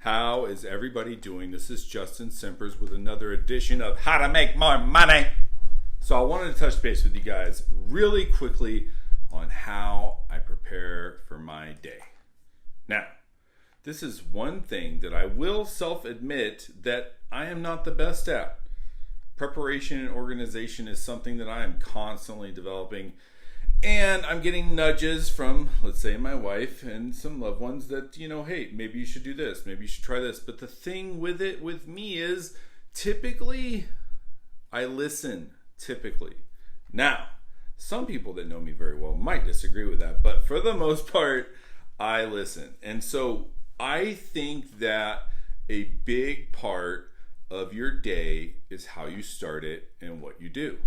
How is everybody doing? This is Justin Simpers with another edition of How to Make More Money. So I wanted to touch base with you guys really quickly on how I prepare for my day. Now, this is one thing that I will self-admit that I am not the best at. Preparation and organization is something that I am constantly developing. And I'm getting nudges from, let's say, my wife and some loved ones that, hey, maybe you should do this, maybe you should try this. But the thing with it with me is typically I listen, typically. Now, some people that know me very well might disagree with that, but for the most part, I listen. And so I think that a big part of your day is how you start it and what you do,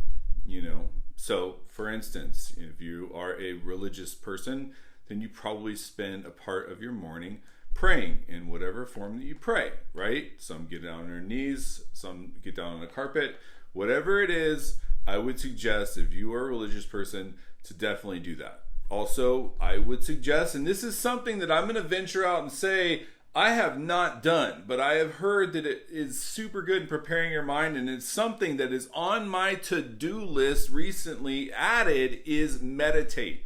So, for instance, if you are a religious person, then you probably spend a part of your morning praying in whatever form that you pray, right? Some get down on their knees, some get down on the carpet. Whatever it is, I would suggest, if you are a religious person, to definitely do that. Also, I would suggest, and this is something that I'm going to venture out and say I have not done, but I have heard that it is super good in preparing your mind, and it's something that is on my to-do list recently added is meditate.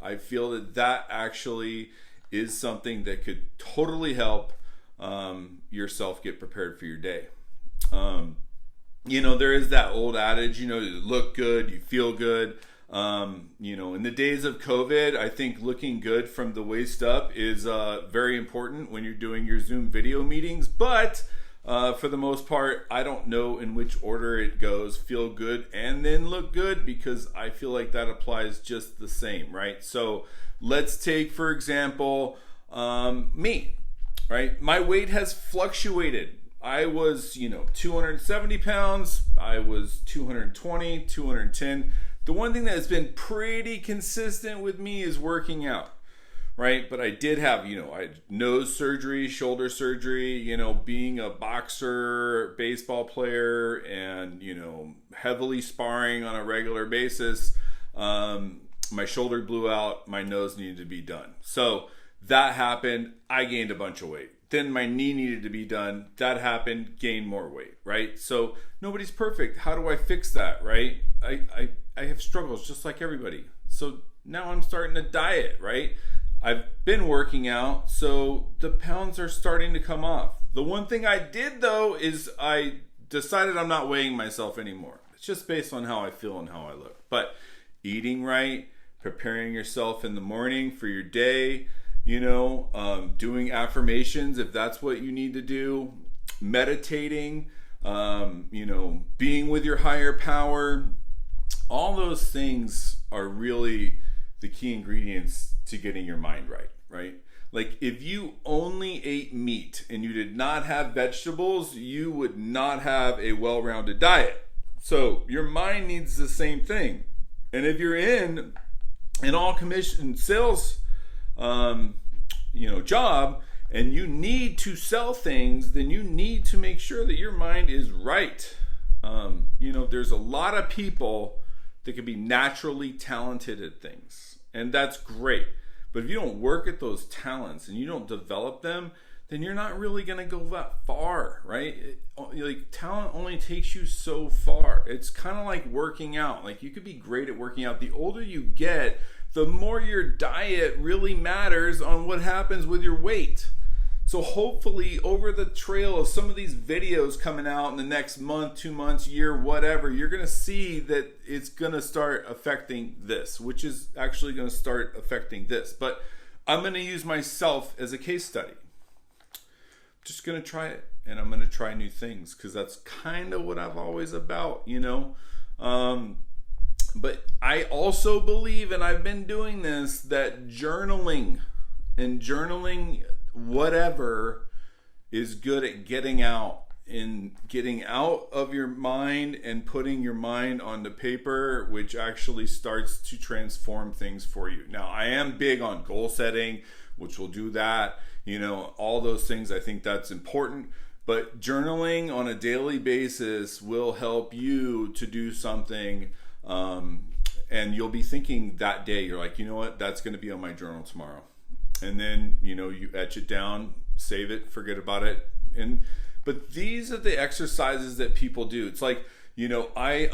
I feel that actually is something that could totally help yourself get prepared for your day. There is that old adage, you look good, you feel good. In the days of COVID, I think looking good from the waist up is very important when you're doing your Zoom video meetings. But for the most part, I don't know in which order it goes, feel good and then look good, because I feel like that applies just the same, right? So let's take, for example, me, right? My weight has fluctuated. I was, 270 pounds. I was 220, 210. The one thing that has been pretty consistent with me is working out, right? But I did have, I had nose surgery, shoulder surgery, being a boxer, baseball player, and, heavily sparring on a regular basis. My shoulder blew out, my nose needed to be done. So that happened, I gained a bunch of weight. Then my knee needed to be done. That happened, gained more weight, right? So nobody's perfect. How do I fix that, right? I have struggles just like everybody. So now I'm starting to diet, right? I've been working out, so the pounds are starting to come off. The one thing I did, though, is I decided I'm not weighing myself anymore. It's just based on how I feel and how I look. But eating right, preparing yourself in the morning for your day, doing affirmations if that's what you need to do, meditating, being with your higher power. All those things are really the key ingredients to getting your mind right? Like if you only ate meat and you did not have vegetables, you would not have a well-rounded diet. So your mind needs the same thing. And if you're in an all commission sales job, and you need to sell things, then you need to make sure that your mind is right. There's a lot of people that can be naturally talented at things, and that's great. But if you don't work at those talents and you don't develop them, then you're not really going to go that far, right? Talent only takes you so far. It's kind of like working out. Like you could be great at working out. The older you get, the more your diet really matters on what happens with your weight. So hopefully over the trail of some of these videos coming out in the next month, 2 months, year, whatever, you're going to see that it's going to start affecting this, which is actually going to start affecting this. But I'm going to use myself as a case study. Just going to try it, and I'm going to try new things because that's kind of what I've always about, But I also believe, and I've been doing this, that journaling whatever is good at getting out of your mind and putting your mind onto paper, which actually starts to transform things for you. Now, I am big on goal setting, which will do that, all those things. I think that's important. But journaling on a daily basis will help you to do something, and you'll be thinking that day, you're like, you know what, that's going to be on my journal tomorrow. And then, you etch it down save it, forget about it. But these are the exercises that people do. It's like, I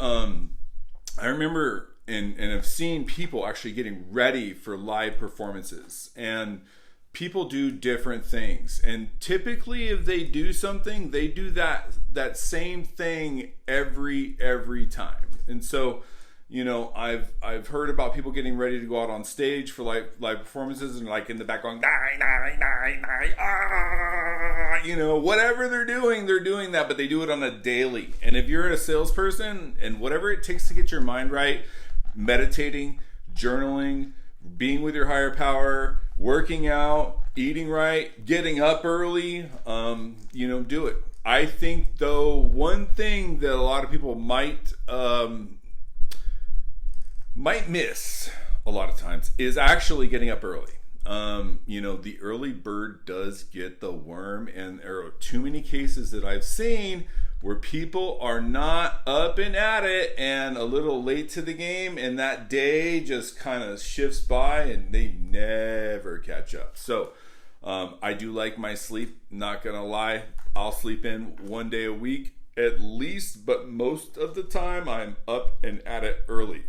remember and have seen people actually getting ready for live performances, and people do different things. And typically if they do something, they do that same thing every time. And so, I've heard about people getting ready to go out on stage for live performances, and like in the back going, whatever they're doing that, but they do it on a daily. And if you're a salesperson, and whatever it takes to get your mind right, meditating, journaling, being with your higher power, working out, eating right, getting up early, do it. I think though, one thing that a lot of people might miss a lot of times is actually getting up early. The early bird does get the worm, and there are too many cases that I've seen where people are not up and at it and a little late to the game, and that day just kind of shifts by and they never catch up. So I do like my sleep, not gonna lie. I'll sleep in 1 day a week at least, but most of the time I'm up and at it early.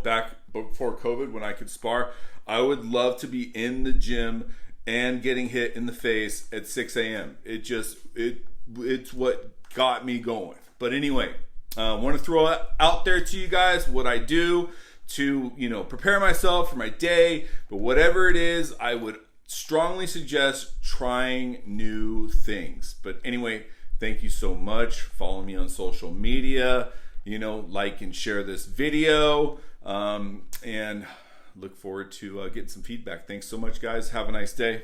Back before COVID, when I could spar, I would love to be in the gym and getting hit in the face at 6 a.m. It's what got me going. But anyway, I want to throw out there to you guys what I do to, prepare myself for my day. But whatever it is, I would strongly suggest trying new things. But anyway, thank you so much. Follow me on social media, like and share this video, and look forward to getting some feedback. Thanks so much, guys. Have a nice day.